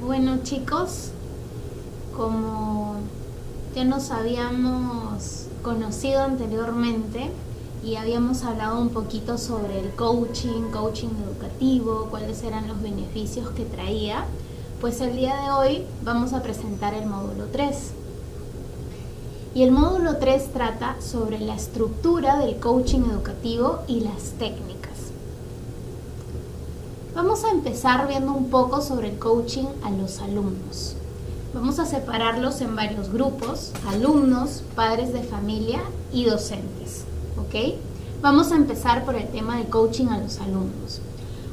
Bueno, chicos, como ya nos habíamos conocido anteriormente y habíamos hablado un poquito sobre el coaching educativo, cuáles eran los beneficios que traía, pues el día de hoy vamos a presentar el módulo 3. Y el módulo 3 trata sobre la estructura del coaching educativo y las técnicas. Vamos a empezar viendo un poco sobre el coaching a los alumnos. Vamos a separarlos en varios grupos: alumnos, padres de familia y docentes. ¿Ok? Vamos a empezar por el tema del coaching a los alumnos.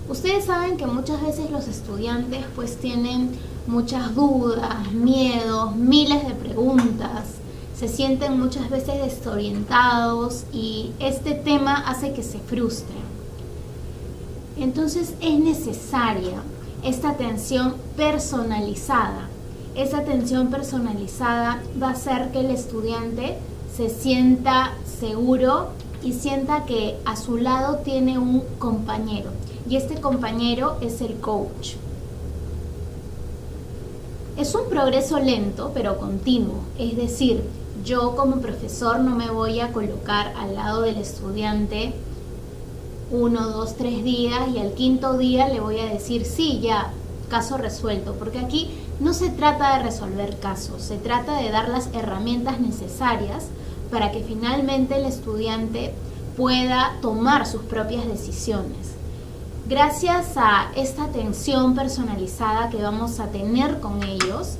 Ustedes saben que muchas veces los estudiantes pues tienen muchas dudas, miedos, miles de preguntas, se sienten muchas veces desorientados y este tema hace que se frustren. Entonces es necesaria esta atención personalizada. Esa atención personalizada va a hacer que el estudiante se sienta seguro y sienta que a su lado tiene un compañero. Y este compañero es el coach. Es un progreso lento pero continuo. Es decir, yo como profesor no me voy a colocar al lado del estudiante 1, 2, 3 días y al quinto día le voy a decir sí, ya, caso resuelto, porque aquí no se trata de resolver casos, se trata de dar las herramientas necesarias para que finalmente el estudiante pueda tomar sus propias decisiones. Gracias a esta atención personalizada que vamos a tener con ellos,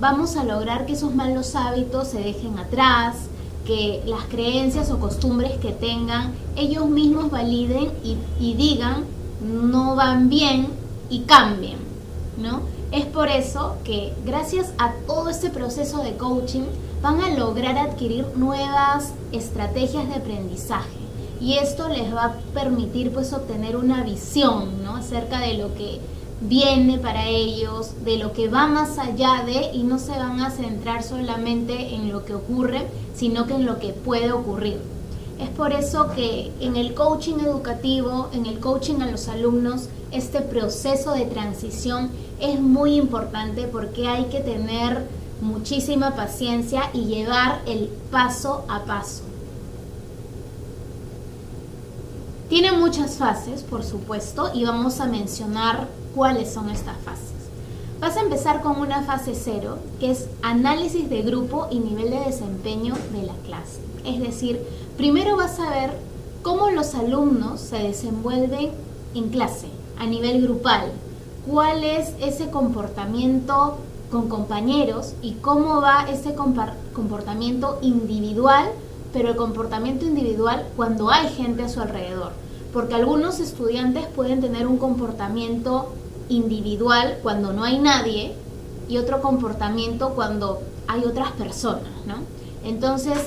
vamos a lograr que esos malos hábitos se dejen atrás, que las creencias o costumbres que tengan, ellos mismos validen y digan no van bien y cambien, ¿no? Es por eso que gracias a todo este proceso de coaching van a lograr adquirir nuevas estrategias de aprendizaje y esto les va a permitir pues obtener una visión, ¿no?, acerca de lo que viene para ellos, de lo que va más allá de, y no se van a centrar solamente en lo que ocurre, sino que en lo que puede ocurrir. Es por eso que en el coaching educativo, en el coaching a los alumnos, este proceso de transición es muy importante porque hay que tener muchísima paciencia y llevar el paso a paso. Tiene muchas fases, por supuesto, y vamos a mencionar cuáles son estas fases. Vas a empezar con una fase 0, que es análisis de grupo y nivel de desempeño de la clase. Es decir, primero vas a ver cómo los alumnos se desenvuelven en clase, a nivel grupal. Cuál es ese comportamiento con compañeros y cómo va ese comportamiento individual, pero el comportamiento individual cuando hay gente a su alrededor. Porque algunos estudiantes pueden tener un comportamiento individual cuando no hay nadie y otro comportamiento cuando hay otras personas, ¿no? Entonces,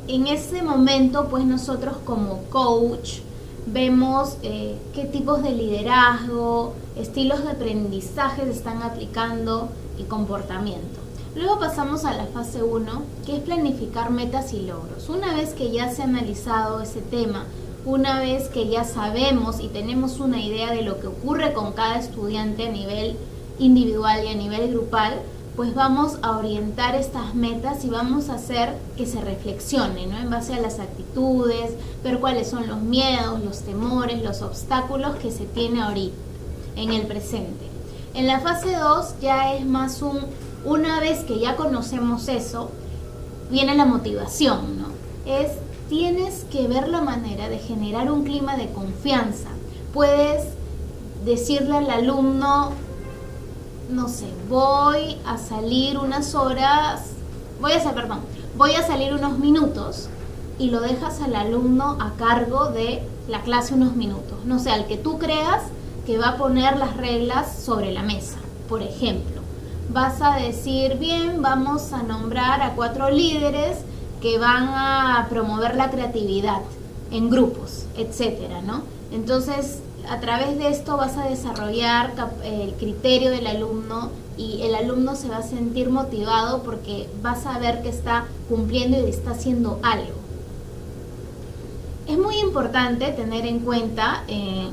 en ese momento, pues nosotros como coach vemos qué tipos de liderazgo, estilos de aprendizaje se están aplicando y comportamiento. Luego pasamos a la fase 1, que es planificar metas y logros. Una vez que ya se ha analizado ese tema, una vez que ya sabemos y tenemos una idea de lo que ocurre con cada estudiante a nivel individual y a nivel grupal, pues vamos a orientar estas metas y vamos a hacer que se reflexione, ¿no?, en base a las actitudes, ver cuáles son los miedos, los temores, los obstáculos que se tiene ahorita, en el presente. En la fase 2 ya es más una vez que ya conocemos eso, viene la motivación, ¿no? Tienes que ver la manera de generar un clima de confianza. Puedes decirle al alumno, no sé, voy a salir unos minutos, y lo dejas al alumno a cargo de la clase unos minutos. No sé, al que tú creas que va a poner las reglas sobre la mesa. Por ejemplo, vas a decir, bien, vamos a nombrar a 4 líderes que van a promover la creatividad en grupos, etcétera, ¿no? Entonces, a través de esto vas a desarrollar el criterio del alumno y el alumno se va a sentir motivado porque vas a ver que está cumpliendo y está haciendo algo. Es muy importante tener en cuenta, en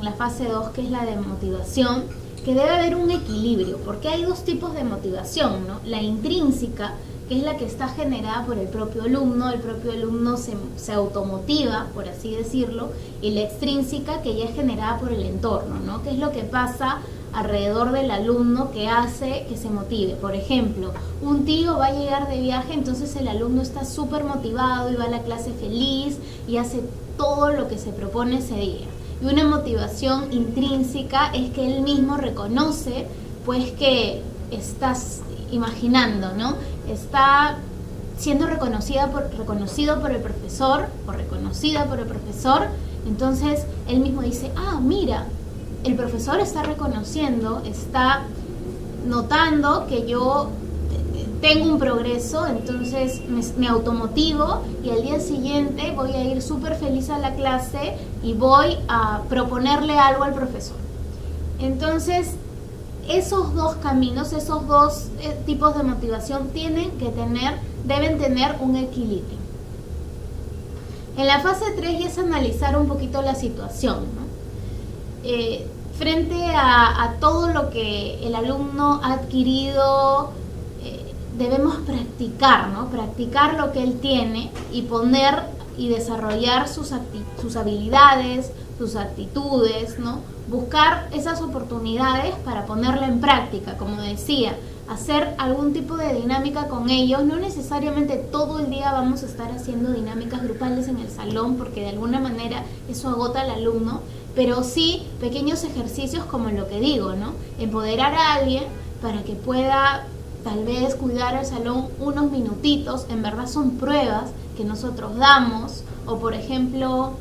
la fase 2, que es la de motivación, que debe haber un equilibrio, porque hay dos tipos de motivación, ¿no? La intrínseca, que es la que está generada por el propio alumno se automotiva, por así decirlo, y la extrínseca, que ya es generada por el entorno, ¿no? Que es lo que pasa alrededor del alumno que hace que se motive. Por ejemplo, un tío va a llegar de viaje, entonces el alumno está súper motivado y va a la clase feliz y hace todo lo que se propone ese día. Y una motivación intrínseca es que él mismo reconoce pues que estás imaginando, ¿no? Está siendo reconocido por el profesor o reconocida por el profesor, entonces él mismo dice, mira, el profesor está reconociendo, está notando que yo tengo un progreso, entonces me automotivo y al día siguiente voy a ir súper feliz a la clase y voy a proponerle algo al profesor. Entonces, esos dos caminos, esos dos tipos de motivación deben tener un equilibrio. En la fase 3 ya es analizar un poquito la situación, ¿no? Frente a todo lo que el alumno ha adquirido, debemos practicar, ¿no? Practicar lo que él tiene y poner y desarrollar sus habilidades, sus actitudes, ¿no? Buscar esas oportunidades para ponerla en práctica, como decía, hacer algún tipo de dinámica con ellos. No necesariamente todo el día vamos a estar haciendo dinámicas grupales en el salón, porque de alguna manera eso agota al alumno, pero sí pequeños ejercicios como lo que digo, ¿no? Empoderar a alguien para que pueda tal vez cuidar el salón unos minutitos, en verdad son pruebas que nosotros damos, o por ejemplo,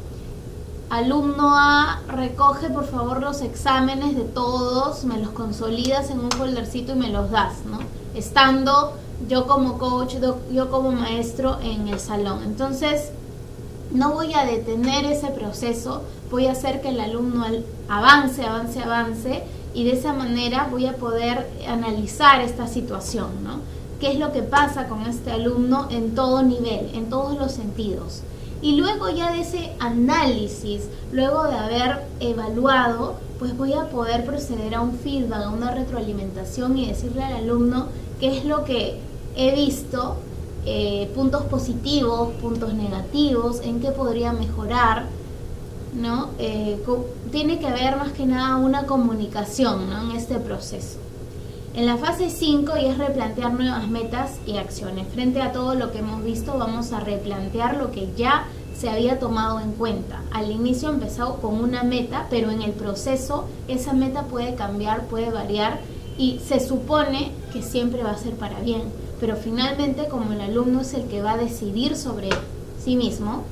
alumno A, recoge por favor los exámenes de todos, me los consolidas en un foldercito y me los das, ¿no? Estando yo como coach, yo como maestro en el salón. Entonces, no voy a detener ese proceso, voy a hacer que el alumno avance, y de esa manera voy a poder analizar esta situación, ¿no? ¿Qué es lo que pasa con este alumno en todo nivel, en todos los sentidos? Y luego ya de ese análisis, luego de haber evaluado, pues voy a poder proceder a un feedback, a una retroalimentación y decirle al alumno qué es lo que he visto, puntos positivos, puntos negativos, en qué podría mejorar, ¿no? Tiene que haber más que nada una comunicación, ¿no? En este proceso. En la fase 5 ya es replantear nuevas metas y acciones. Frente a todo lo que hemos visto, vamos a replantear lo que ya se había tomado en cuenta. Al inicio empezó con una meta, pero en el proceso esa meta puede cambiar, puede variar y se supone que siempre va a ser para bien. Pero finalmente, como el alumno es el que va a decidir sobre sí mismo,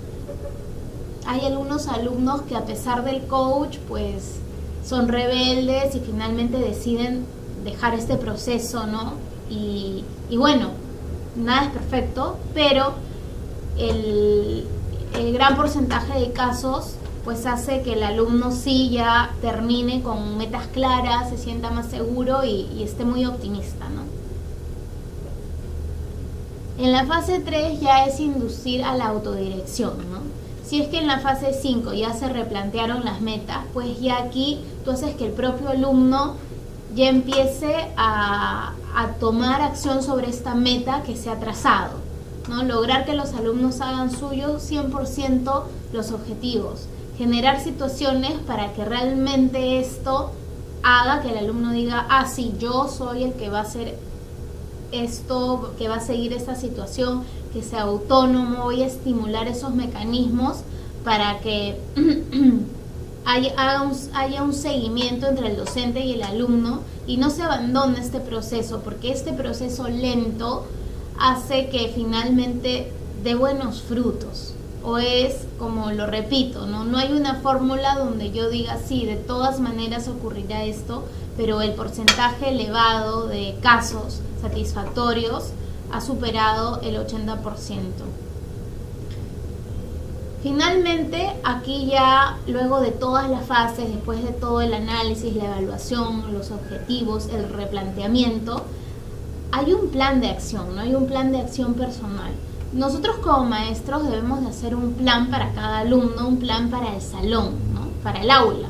hay algunos alumnos que a pesar del coach, pues son rebeldes y finalmente deciden dejar este proceso, ¿no? Y bueno, nada es perfecto, pero el gran porcentaje de casos pues hace que el alumno sí ya termine con metas claras, se sienta más seguro y esté muy optimista, ¿no? En la fase 3 ya es inducir a la autodirección, ¿no? Si es que en la fase 5 ya se replantearon las metas, pues ya aquí tú haces que el propio alumno ya empiece a tomar acción sobre esta meta que se ha trazado, ¿no? Lograr que los alumnos hagan suyos 100% los objetivos. Generar situaciones para que realmente esto haga que el alumno diga, sí, yo soy el que va a hacer esto, que va a seguir esta situación, que sea autónomo, voy a estimular esos mecanismos para que haya un seguimiento entre el docente y el alumno y no se abandone este proceso, porque este proceso lento hace que finalmente dé buenos frutos. O es, como lo repito, no hay una fórmula donde yo diga, sí, de todas maneras ocurrirá esto, pero el porcentaje elevado de casos satisfactorios ha superado el 80%. Finalmente, aquí ya, luego de todas las fases, después de todo el análisis, la evaluación, los objetivos, el replanteamiento, hay un plan de acción, ¿no? Hay un plan de acción personal. Nosotros como maestros debemos de hacer un plan para cada alumno, un plan para el salón, ¿no? Para el aula.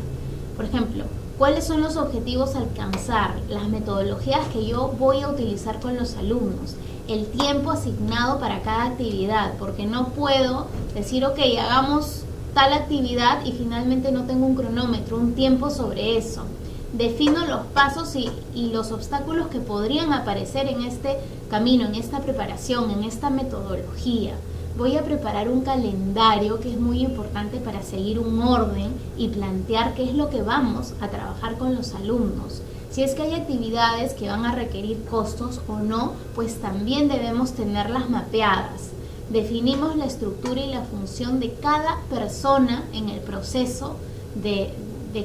Por ejemplo, cuáles son los objetivos a alcanzar, las metodologías que yo voy a utilizar con los alumnos, el tiempo asignado para cada actividad, porque no puedo decir, ok, hagamos tal actividad y finalmente no tengo un cronómetro, un tiempo sobre eso. Defino los pasos y los obstáculos que podrían aparecer en este camino, en esta preparación, en esta metodología. Voy a preparar un calendario que es muy importante para seguir un orden y plantear qué es lo que vamos a trabajar con los alumnos. Si es que hay actividades que van a requerir costos o no, pues también debemos tenerlas mapeadas. Definimos la estructura y la función de cada persona en el proceso de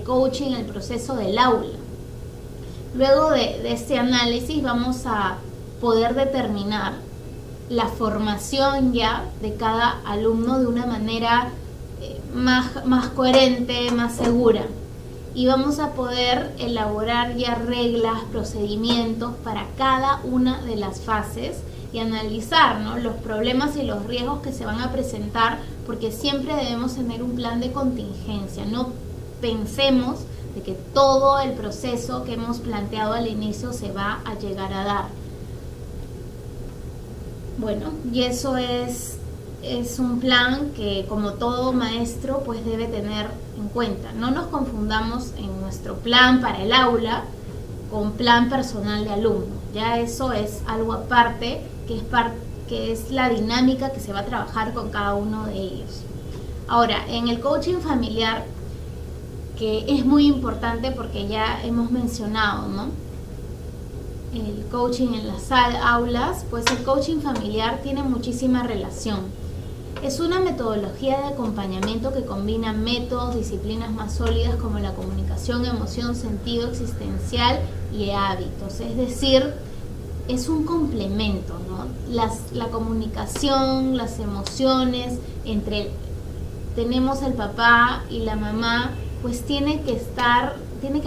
coaching, el proceso del aula. Luego de este análisis vamos a poder determinar la formación ya de cada alumno de una manera más coherente, más segura. Y vamos a poder elaborar ya reglas, procedimientos para cada una de las fases y analizar, ¿no?, los problemas y los riesgos que se van a presentar, porque siempre debemos tener un plan de contingencia. No pensemos de que todo el proceso que hemos planteado al inicio se va a llegar a dar. Bueno, y eso es un plan que, como todo maestro, pues debe tener en cuenta. No nos confundamos en nuestro plan para el aula con plan personal de alumno. Ya eso es algo aparte, que es la dinámica que se va a trabajar con cada uno de ellos. Ahora, en el coaching familiar, que es muy importante porque ya hemos mencionado, ¿no?, el coaching en las aulas, pues el coaching familiar tiene muchísima relación. Es una metodología de acompañamiento que combina métodos, disciplinas más sólidas como la comunicación, emoción, sentido existencial y hábitos. Es decir, es un complemento, ¿no? La comunicación, las emociones tenemos el papá y la mamá, pues tiene que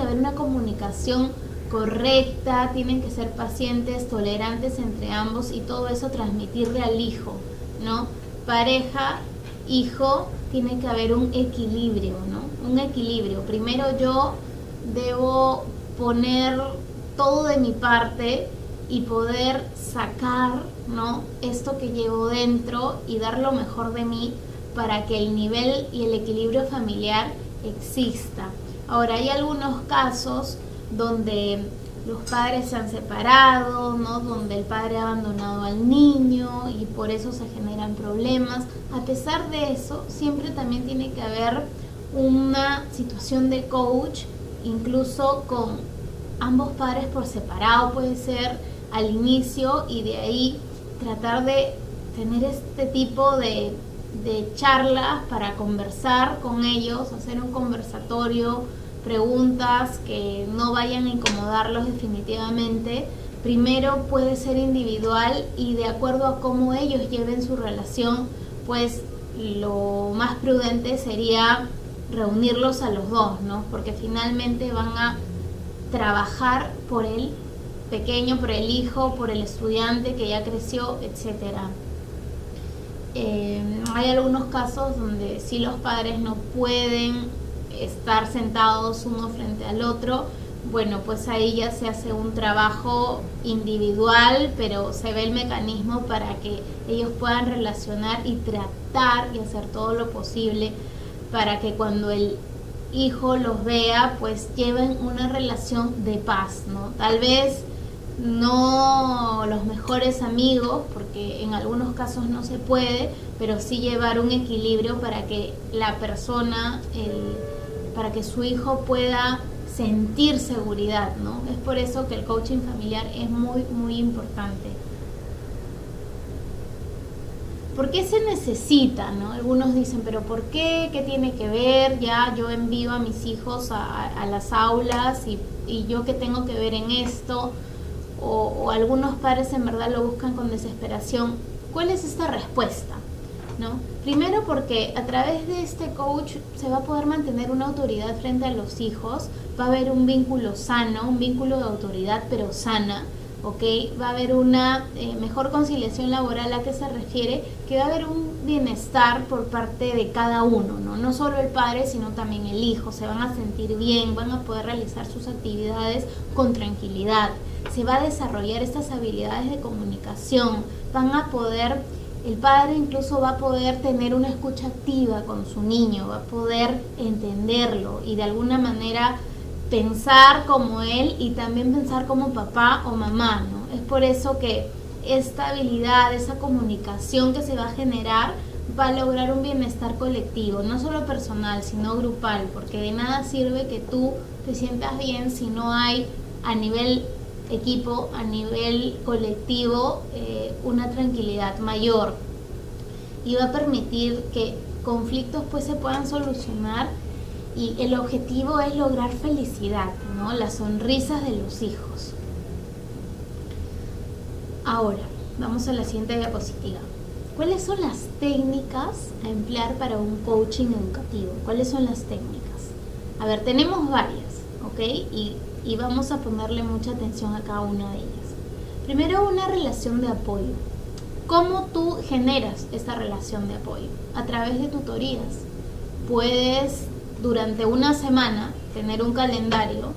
haber una comunicación correcta, tienen que ser pacientes, tolerantes entre ambos y todo eso transmitirle al hijo, ¿no? Pareja, hijo, tiene que haber un equilibrio, ¿no? Un equilibrio. Primero yo debo poner todo de mi parte y poder sacar, ¿no?, esto que llevo dentro y dar lo mejor de mí para que el nivel y el equilibrio familiar exista. Ahora, hay algunos casos donde los padres se han separado, ¿no?, donde el padre ha abandonado al niño y por eso se generan problemas. A pesar de eso, siempre también tiene que haber una situación de coach, incluso con ambos padres por separado, puede ser al inicio, y de ahí tratar de tener este tipo de charlas para conversar con ellos, hacer un conversatorio, preguntas que no vayan a incomodarlos definitivamente. Primero puede ser individual y de acuerdo a cómo ellos lleven su relación, pues lo más prudente sería reunirlos a los dos, ¿no? Porque finalmente van a trabajar por el pequeño, por el hijo, por el estudiante que ya creció, etcétera. Hay algunos casos donde sí los padres no pueden estar sentados uno frente al otro. Bueno, pues ahí ya se hace un trabajo individual, pero se ve el mecanismo para que ellos puedan relacionar y tratar y hacer todo lo posible para que cuando el hijo los vea, pues lleven una relación de paz, ¿no? Tal vez no los mejores amigos, porque en algunos casos no se puede, pero sí llevar un equilibrio para que la persona, para que su hijo pueda sentir seguridad, ¿no? Es por eso que el coaching familiar es muy, muy importante. ¿Por qué se necesita, no? Algunos dicen, pero ¿por qué? ¿Qué tiene que ver? Ya yo envío a mis hijos a las aulas y yo qué tengo que ver en esto. O algunos padres en verdad lo buscan con desesperación. ¿Cuál es esta respuesta? ¿No? Primero, porque a través de este coach se va a poder mantener una autoridad frente a los hijos, va a haber un vínculo sano, un vínculo de autoridad pero sana, ¿ok? Va a haber una mejor conciliación laboral. ¿A qué se refiere? Que va a haber un bienestar por parte de cada uno, ¿no? No solo el padre, sino también el hijo. Se van a sentir bien, van a poder realizar sus actividades con tranquilidad. Se va a desarrollar estas habilidades de comunicación. El padre incluso va a poder tener una escucha activa con su niño, va a poder entenderlo y de alguna manera pensar como él y también pensar como papá o mamá, ¿no? Es por eso que esta habilidad, esa comunicación que se va a generar va a lograr un bienestar colectivo, no solo personal, sino grupal, porque de nada sirve que tú te sientas bien si no hay a nivel equipo, a nivel colectivo, una tranquilidad mayor, y va a permitir que conflictos pues se puedan solucionar, y el objetivo es lograr felicidad, ¿no? Las sonrisas de los hijos. Ahora, vamos a la siguiente diapositiva. ¿Cuáles son las técnicas a emplear para un coaching educativo? ¿Cuáles son las técnicas? A ver, tenemos varias, ¿ok? Y vamos a ponerle mucha atención a cada una de ellas. Primero, una relación de apoyo. ¿Cómo tú generas esta relación de apoyo? A través de tutorías. Puedes, durante una semana, tener un calendario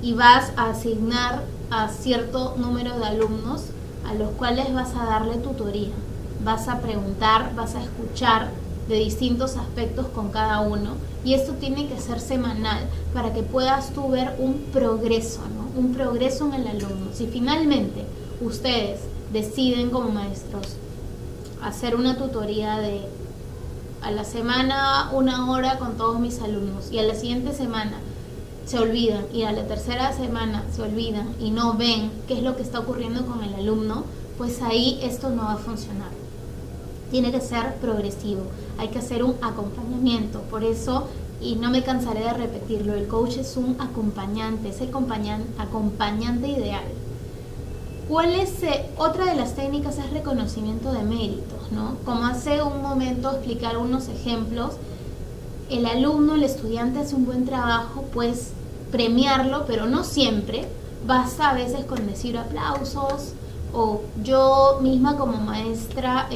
y vas a asignar a cierto número de alumnos a los cuales vas a darle tutoría. Vas a preguntar, vas a escuchar de distintos aspectos con cada uno, y esto tiene que ser semanal para que puedas tú ver un progreso, ¿no? Un progreso en el alumno. Si finalmente ustedes deciden como maestros hacer una tutoría de a la semana 1 hora con todos mis alumnos, y a la siguiente semana se olvidan, y a la tercera semana se olvidan y no ven qué es lo que está ocurriendo con el alumno, pues ahí esto no va a funcionar. Tiene que ser progresivo, hay que hacer un acompañamiento. Por eso, y no me cansaré de repetirlo, el coach es un acompañante, es el acompañante ideal. Otra de las técnicas es reconocimiento de méritos, ¿no? Como hace un momento expliqué algunos ejemplos, el alumno, el estudiante hace un buen trabajo, pues premiarlo, pero no siempre. Basta a veces con decir aplausos, o yo misma como maestra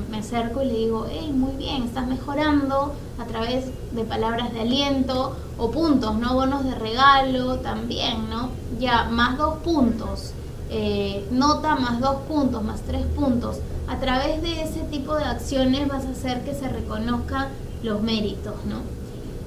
me acerco y le digo, hey, muy bien, estás mejorando, a través de palabras de aliento o puntos, ¿no? Bonos de regalo también, ¿no? Ya, más 2 puntos, nota más 2 puntos, más 3 puntos. A través de ese tipo de acciones vas a hacer que se reconozcan los méritos, ¿no?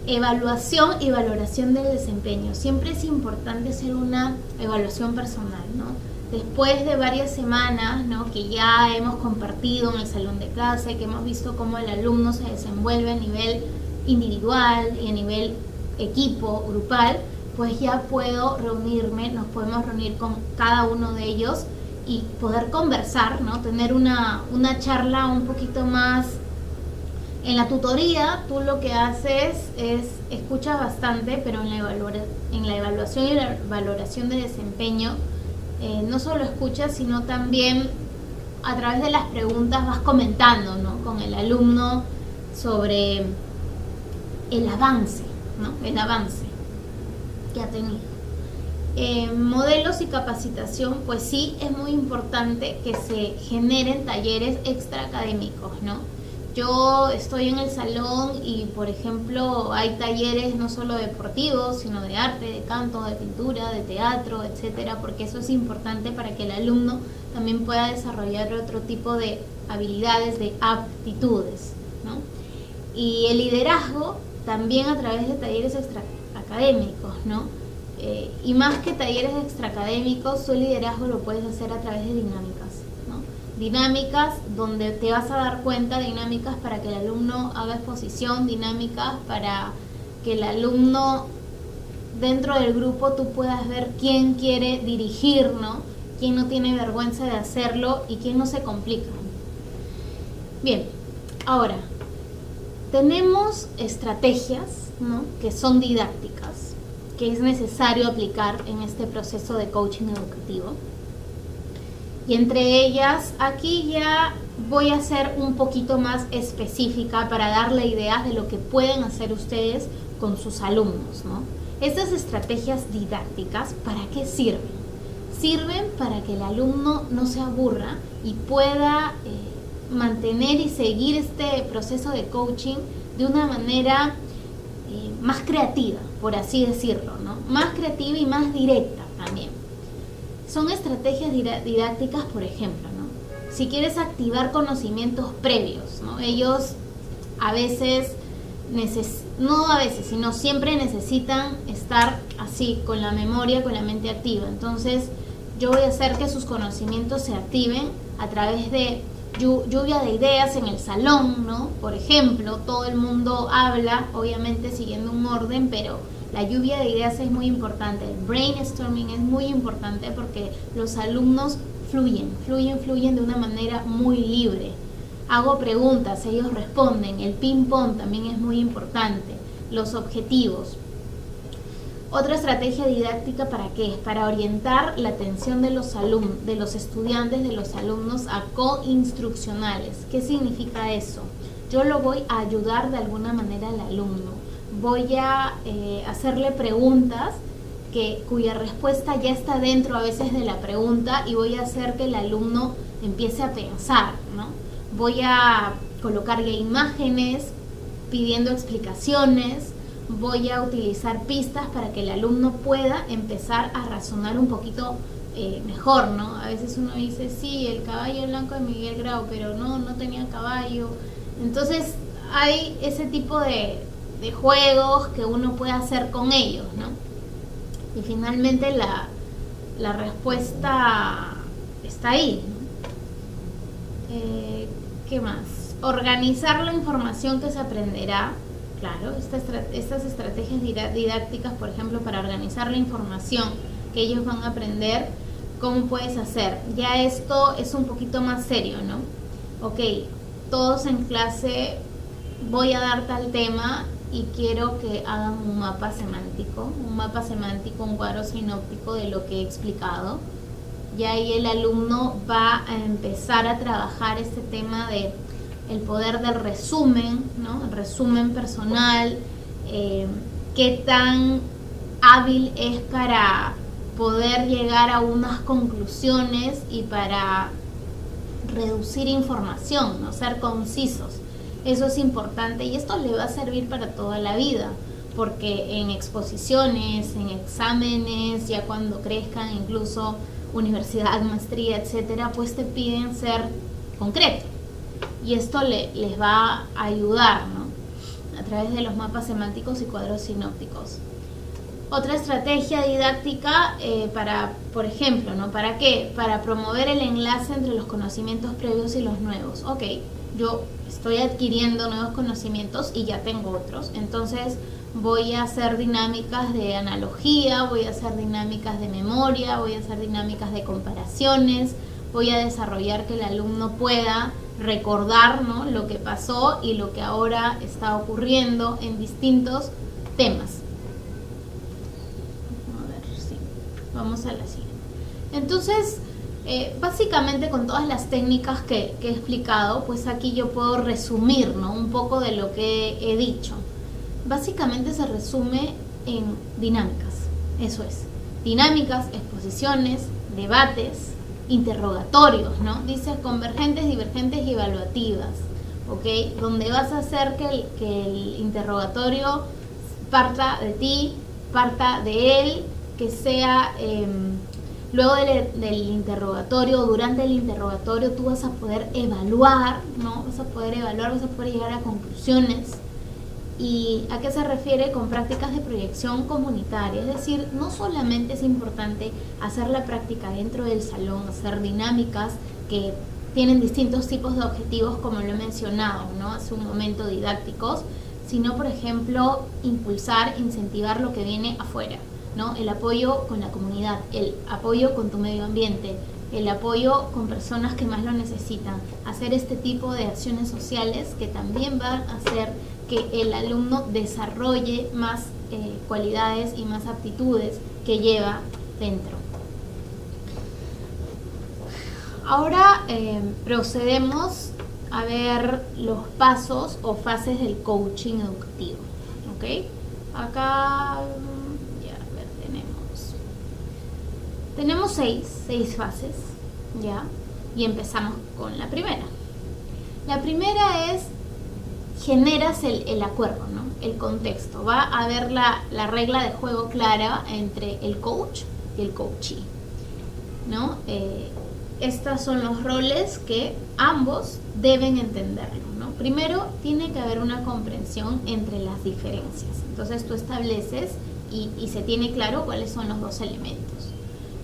Evaluación y valoración del desempeño. Siempre es importante hacer una evaluación personal, ¿no? Después de varias semanas, ¿no?, que ya hemos compartido en el salón de clase, que hemos visto cómo el alumno se desenvuelve a nivel individual y a nivel equipo, grupal, pues ya nos podemos reunir con cada uno de ellos y poder conversar, ¿no? Tener una charla un poquito más. En la tutoría tú lo que haces es escuchas bastante, pero en la evaluación y la valoración de desempeño no solo escuchas, sino también a través de las preguntas vas comentando, ¿no?, con el alumno sobre el avance, ¿no?, el avance que ha tenido. Modelos y capacitación, pues sí, es muy importante que se generen talleres extraacadémicos, ¿no? Yo estoy en el salón y, por ejemplo, hay talleres no solo deportivos, sino de arte, de canto, de pintura, de teatro, etcétera, porque eso es importante para que el alumno también pueda desarrollar otro tipo de habilidades, de aptitudes, ¿no? Y el liderazgo también a través de talleres extraacadémicos, ¿no? Y más que talleres extraacadémicos, tu liderazgo lo puedes hacer a través de dinámicas, ¿no? Dinámicas donde te vas a dar cuenta, dinámicas para que el alumno haga exposición, dinámicas para que el alumno dentro del grupo tú puedas ver quién quiere dirigir, ¿no?, quién no tiene vergüenza de hacerlo y quién no se complica. Bien, ahora tenemos estrategias, ¿no?, que son didácticas, que es necesario aplicar en este proceso de coaching educativo. Y entre ellas, aquí ya voy a ser un poquito más específica para darle ideas de lo que pueden hacer ustedes con sus alumnos, ¿no? Estas estrategias didácticas, ¿para qué sirven? Sirven para que el alumno no se aburra y pueda mantener y seguir este proceso de coaching de una manera más creativa, por así decirlo, ¿no? Más creativa y más directa también. Son estrategias didácticas, por ejemplo, ¿no? Si quieres activar conocimientos previos, ¿no? Ellos a veces, no a veces, sino siempre necesitan estar así, con la memoria, con la mente activa. Entonces, yo voy a hacer que sus conocimientos se activen a través de lluvia de ideas en el salón, ¿no? Por ejemplo, todo el mundo habla, obviamente siguiendo un orden, pero la lluvia de ideas es muy importante. El brainstorming es muy importante porque los alumnos fluyen de una manera muy libre. Hago preguntas, ellos responden. El ping pong también es muy importante. Los objetivos. Otra estrategia didáctica, ¿para qué? Para orientar la atención de los estudiantes, de los alumnos a co-instruccionales. ¿Qué significa eso? Yo lo voy a ayudar de alguna manera al alumno. Voy a hacerle preguntas cuya respuesta ya está dentro a veces de la pregunta y voy a hacer que el alumno empiece a pensar, ¿no? Voy a colocarle imágenes pidiendo explicaciones. Voy a utilizar pistas para que el alumno pueda empezar a razonar un poquito mejor, ¿no? A veces uno dice, sí, el caballo blanco de Miguel Grau, pero no tenía caballo. Entonces hay ese tipo de juegos que uno puede hacer con ellos, ¿no? Y finalmente la respuesta está ahí, ¿no? ¿Qué más? Organizar la información que se aprenderá. Claro, estas estrategias didácticas, por ejemplo, para organizar la información que ellos van a aprender, ¿cómo puedes hacer? Ya esto es un poquito más serio, ¿no? Ok, todos en clase voy a dar tal tema y quiero que hagan un mapa semántico, un cuadro sinóptico de lo que he explicado. Y ahí el alumno va a empezar a trabajar este tema de el poder del resumen, ¿no? El resumen personal, qué tan hábil es para poder llegar a unas conclusiones y para reducir información, ¿no? Ser concisos. Eso es importante y esto le va a servir para toda la vida, porque en exposiciones, en exámenes, ya cuando crezcan, incluso universidad, maestría, etcétera, pues te piden ser concreto. Y esto les va a ayudar, ¿no? A través de los mapas semánticos y cuadros sinópticos. Otra estrategia didáctica por ejemplo, ¿no? ¿Para qué? Para promover el enlace entre los conocimientos previos y los nuevos. Ok, yo estoy adquiriendo nuevos conocimientos y ya tengo otros. Entonces voy a hacer dinámicas de analogía, voy a hacer dinámicas de memoria, voy a hacer dinámicas de comparaciones, voy a desarrollar que el alumno pueda recordar, ¿no? Lo que pasó y lo que ahora está ocurriendo en distintos temas. A ver, sí. Vamos a la siguiente. Entonces, básicamente con todas las técnicas que he explicado, pues aquí yo puedo resumir, ¿no? Un poco de lo que he dicho. Básicamente se resume en dinámicas, eso es. Dinámicas, exposiciones, debates, interrogatorios, ¿no? Dice convergentes, divergentes y evaluativas, ¿ok? Donde vas a hacer que el interrogatorio parta de ti, parta de él, que sea luego del interrogatorio, durante el interrogatorio tú vas a poder evaluar, ¿no? Vas a poder llegar a conclusiones. ¿Y a qué se refiere con prácticas de proyección comunitaria? Es decir, no solamente es importante hacer la práctica dentro del salón, hacer dinámicas que tienen distintos tipos de objetivos, como lo he mencionado, ¿no? Hace un momento, didácticos, sino, por ejemplo, impulsar, incentivar lo que viene afuera, ¿no? El apoyo con la comunidad, el apoyo con tu medio ambiente, el apoyo con personas que más lo necesitan, hacer este tipo de acciones sociales que también van a hacer que el alumno desarrolle más cualidades y más aptitudes que lleva dentro. Ahora procedemos a ver los pasos o fases del coaching educativo, ¿ok? Acá, ya, a ver, tenemos seis fases, ¿ya? Y empezamos con la primera. La primera es, generas el acuerdo, ¿no? El contexto. Va a haber la regla de juego clara entre el coach y el coachee, ¿no? Estos son los roles que ambos deben entenderlo, ¿no? Primero, tiene que haber una comprensión entre las diferencias. Entonces tú estableces y se tiene claro cuáles son los dos elementos.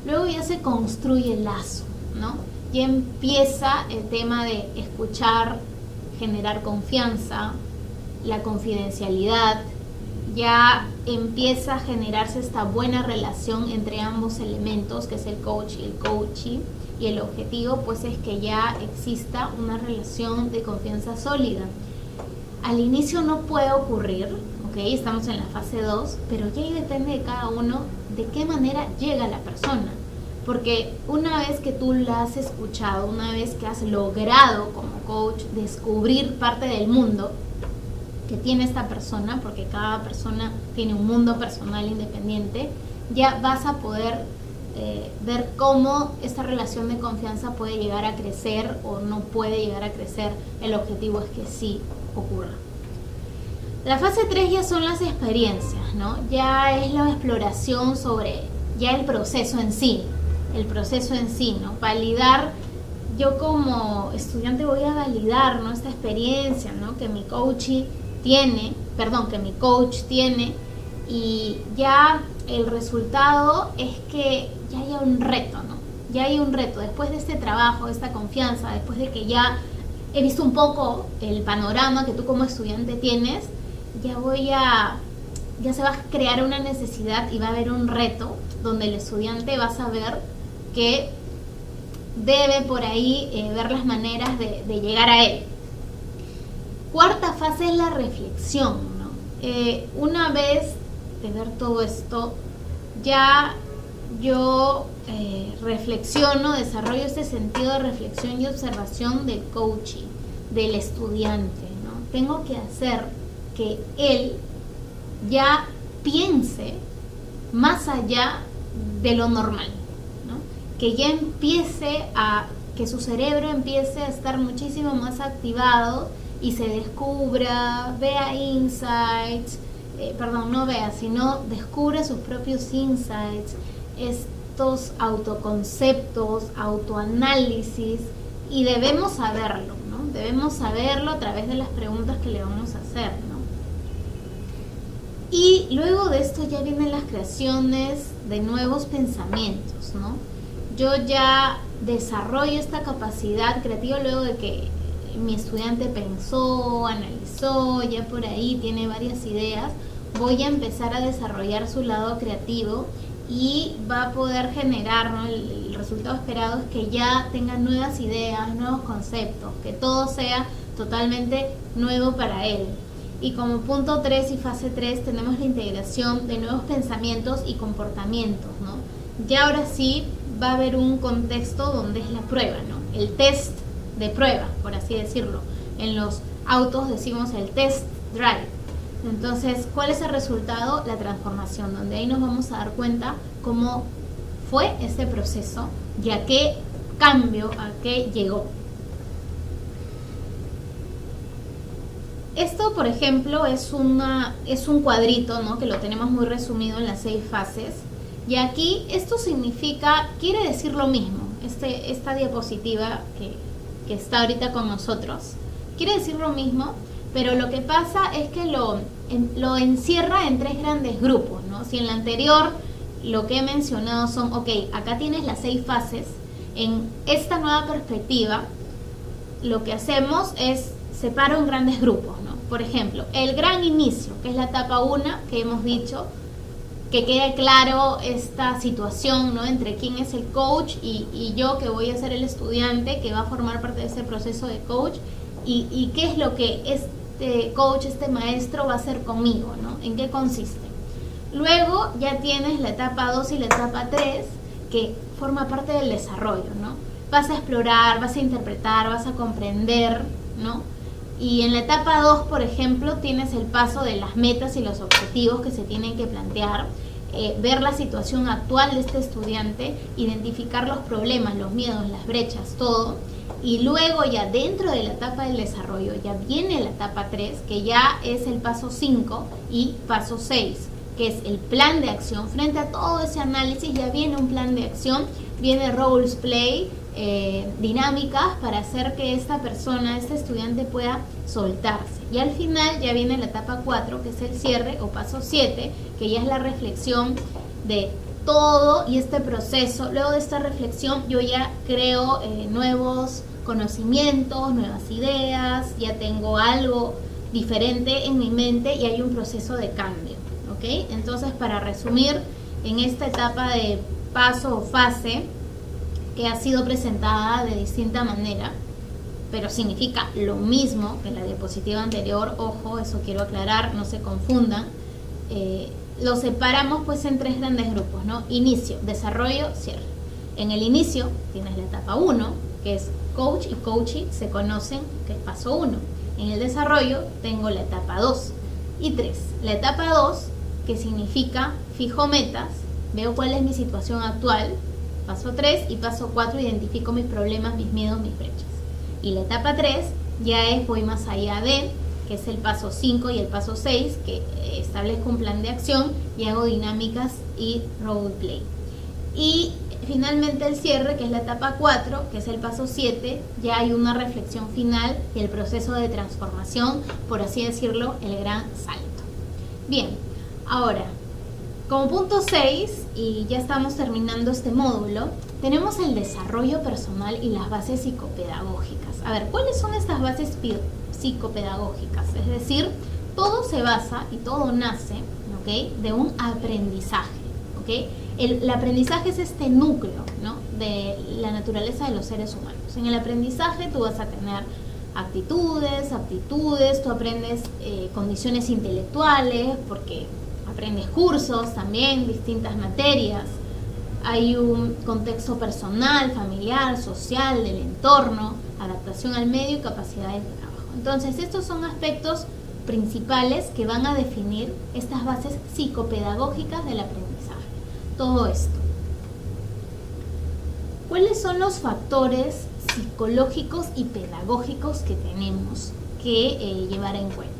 Luego ya se construye el lazo, ¿no? Ya empieza el tema de escuchar, generar confianza, la confidencialidad, ya empieza a generarse esta buena relación entre ambos elementos, que es el coach y el coachee, y el objetivo pues es que ya exista una relación de confianza sólida. Al inicio no puede ocurrir, ¿ok? Estamos en la fase 2, pero ya ahí depende de cada uno de qué manera llega la persona. Porque una vez que tú la has escuchado, una vez que has logrado como coach descubrir parte del mundo que tiene esta persona, porque cada persona tiene un mundo personal independiente, ya vas a poder ver cómo esta relación de confianza puede llegar a crecer o no puede llegar a crecer. El objetivo es que sí ocurra. La fase 3 ya son las experiencias, ¿no? Ya es la exploración sobre ya el proceso en sí, ¿no? Validar, yo como estudiante voy a validar, ¿no? Esta experiencia, ¿no? Que mi coach tiene, y ya el resultado es que ya haya un reto, ¿no? Ya hay un reto, después de este trabajo, de esta confianza, después de que ya he visto un poco el panorama que tú como estudiante tienes, ya se va a crear una necesidad y va a haber un reto donde el estudiante va a saber que debe por ahí ver las maneras de llegar a él. Cuarta fase es la reflexión, ¿no? Una vez de ver todo esto, ya yo reflexiono, desarrollo este sentido de reflexión y observación del coaching, del estudiante, ¿no? Tengo que hacer que él ya piense más allá de lo normal, ¿no? Que ya que su cerebro empiece a estar muchísimo más activado y se descubra, descubre sus propios insights, estos autoconceptos, autoanálisis, y debemos saberlo, ¿no? Debemos saberlo a través de las preguntas que le vamos a hacer, ¿no? Y luego de esto ya vienen las creaciones de nuevos pensamientos, ¿no? Yo ya desarrollo esta capacidad creativa luego de que mi estudiante pensó, analizó, ya por ahí tiene varias ideas. Voy a empezar a desarrollar su lado creativo y va a poder generar, ¿no? El resultado esperado es que ya tenga nuevas ideas, nuevos conceptos, que todo sea totalmente nuevo para él. Y como punto 3 y fase 3 tenemos la integración de nuevos pensamientos y comportamientos, ¿no? Ya ahora sí va a haber un contexto donde es la prueba, ¿no? El test de prueba, por así decirlo. En los autos decimos el test drive. Entonces, ¿cuál es el resultado? La transformación, donde ahí nos vamos a dar cuenta cómo fue este proceso y a qué cambio, a qué llegó. Esto, por ejemplo, es un cuadrito, ¿no? Que lo tenemos muy resumido en las 6 fases. Y aquí esto quiere decir lo mismo. Esta diapositiva que está ahorita con nosotros quiere decir lo mismo, pero lo que pasa es que lo encierra en 3 grandes grupos, ¿no? Si en la anterior lo que he mencionado son, acá tienes las 6 fases, en esta nueva perspectiva lo que hacemos es separo en grandes grupos, ¿no? Por ejemplo, el gran inicio, que es la etapa 1, que hemos dicho, que quede claro esta situación, ¿no? Entre quién es el coach y yo, que voy a ser el estudiante que va a formar parte de ese proceso de coach, y qué es lo que este coach, este maestro va a hacer conmigo, ¿no? En qué consiste. Luego ya tienes la etapa 2 y la etapa 3, que forma parte del desarrollo, ¿no? Vas a explorar, vas a interpretar, vas a comprender, ¿no? Y en la etapa 2, por ejemplo, tienes el paso de las metas y los objetivos que se tienen que plantear. ver la situación actual de este estudiante, identificar los problemas, los miedos, las brechas, todo. Y luego ya dentro de la etapa del desarrollo ya viene la etapa 3, que ya es el paso 5 y paso 6, que es el plan de acción. Frente a todo ese análisis ya viene un plan de acción, viene roles play, dinámicas para hacer que esta persona, este estudiante pueda soltarse. Y al final ya viene la etapa 4, que es el cierre o paso 7, que ya es la reflexión de todo y este proceso. Luego de esta reflexión yo ya creo nuevos conocimientos, nuevas ideas, ya tengo algo diferente en mi mente y hay un proceso de cambio, ¿ok? Entonces, para resumir, en esta etapa de paso o fase que ha sido presentada de distinta manera, pero significa lo mismo que la diapositiva anterior, ojo, eso quiero aclarar, no se confundan. Lo separamos pues en 3 grandes grupos, ¿no? Inicio, desarrollo, cierre. En el inicio tienes la etapa 1, que es coach y coachee se conocen, que es paso 1. En el desarrollo tengo la etapa 2 y 3. La etapa 2, que significa fijo metas, veo cuál es mi situación actual, paso 3, y paso 4, identifico mis problemas, mis miedos, mis brechas. Y la etapa 3 ya es voy más allá de, que es el paso 5 y el paso 6, que establezco un plan de acción y hago dinámicas y role play. Y finalmente el cierre, que es la etapa 4, que es el paso 7, ya hay una reflexión final y el proceso de transformación, por así decirlo, el gran salto. Bien, ahora, como punto 6, y ya estamos terminando este módulo, tenemos el desarrollo personal y las bases psicopedagógicas. A ver, ¿cuáles son estas bases psicopedagógicas? Es decir, todo se basa y todo nace, ¿ok?, de un aprendizaje, ¿ok? El aprendizaje es este núcleo, ¿no?, de la naturaleza de los seres humanos. En el aprendizaje tú vas a tener actitudes, aptitudes, tú aprendes condiciones intelectuales, porque aprendes cursos también, distintas materias. Hay un contexto personal, familiar, social, del entorno, adaptación al medio y capacidades de trabajo. Entonces, estos son aspectos principales que van a definir estas bases psicopedagógicas del aprendizaje. Todo esto. ¿Cuáles son los factores psicológicos y pedagógicos que tenemos que llevar en cuenta?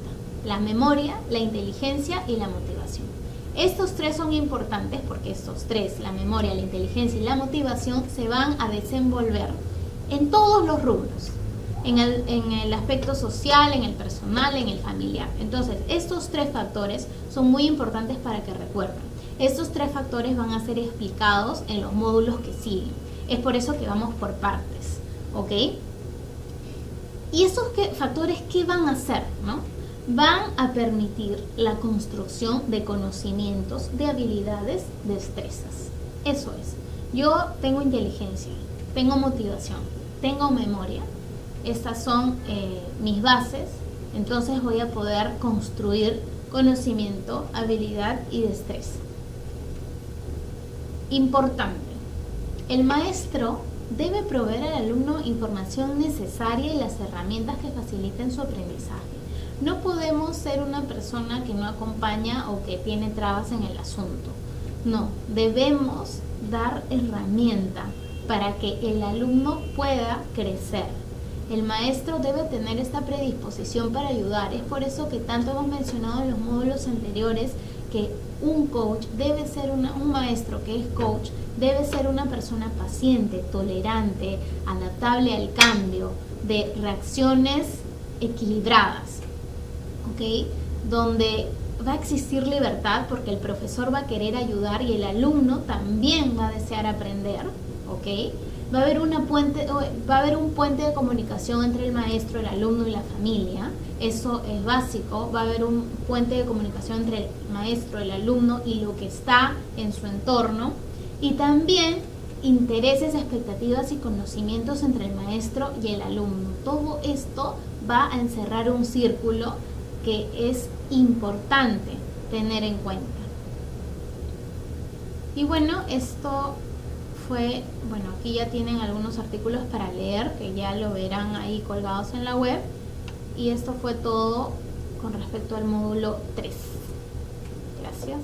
La memoria, la inteligencia y la motivación. Estos 3 son importantes porque estos 3, la memoria, la inteligencia y la motivación, se van a desenvolver en todos los rubros, en el aspecto social, en el personal, en el familiar. Entonces, estos 3 factores son muy importantes para que recuerden. Estos 3 factores van a ser explicados en los módulos que siguen. Es por eso que vamos por partes, ¿ok? ¿Y estos factores qué van a hacer, no? Van a permitir la construcción de conocimientos, de habilidades, destrezas. Eso es. Yo tengo inteligencia, tengo motivación, tengo memoria. Estas son mis bases. Entonces voy a poder construir conocimiento, habilidad y destreza. Importante. El maestro debe proveer al alumno información necesaria y las herramientas que faciliten su aprendizaje. No podemos ser una persona que no acompaña o que tiene trabas en el asunto. No, debemos dar herramienta para que el alumno pueda crecer. El maestro debe tener esta predisposición para ayudar. Es por eso que tanto hemos mencionado en los módulos anteriores que un coach debe ser un maestro que es coach, debe ser una persona paciente, tolerante, adaptable al cambio, de reacciones equilibradas. ¿Ok? Donde va a existir libertad porque el profesor va a querer ayudar y el alumno también va a desear aprender, ¿ok? Va a haber un puente de comunicación entre el maestro, el alumno y la familia. Eso es básico. Va a haber un puente de comunicación entre el maestro, el alumno y lo que está en su entorno. Y también intereses, expectativas y conocimientos entre el maestro y el alumno. Todo esto va a encerrar un círculo que es importante tener en cuenta. Y bueno, esto fue, bueno, aquí ya tienen algunos artículos para leer, que ya lo verán ahí colgados en la web. Y esto fue todo con respecto al módulo 3. Gracias.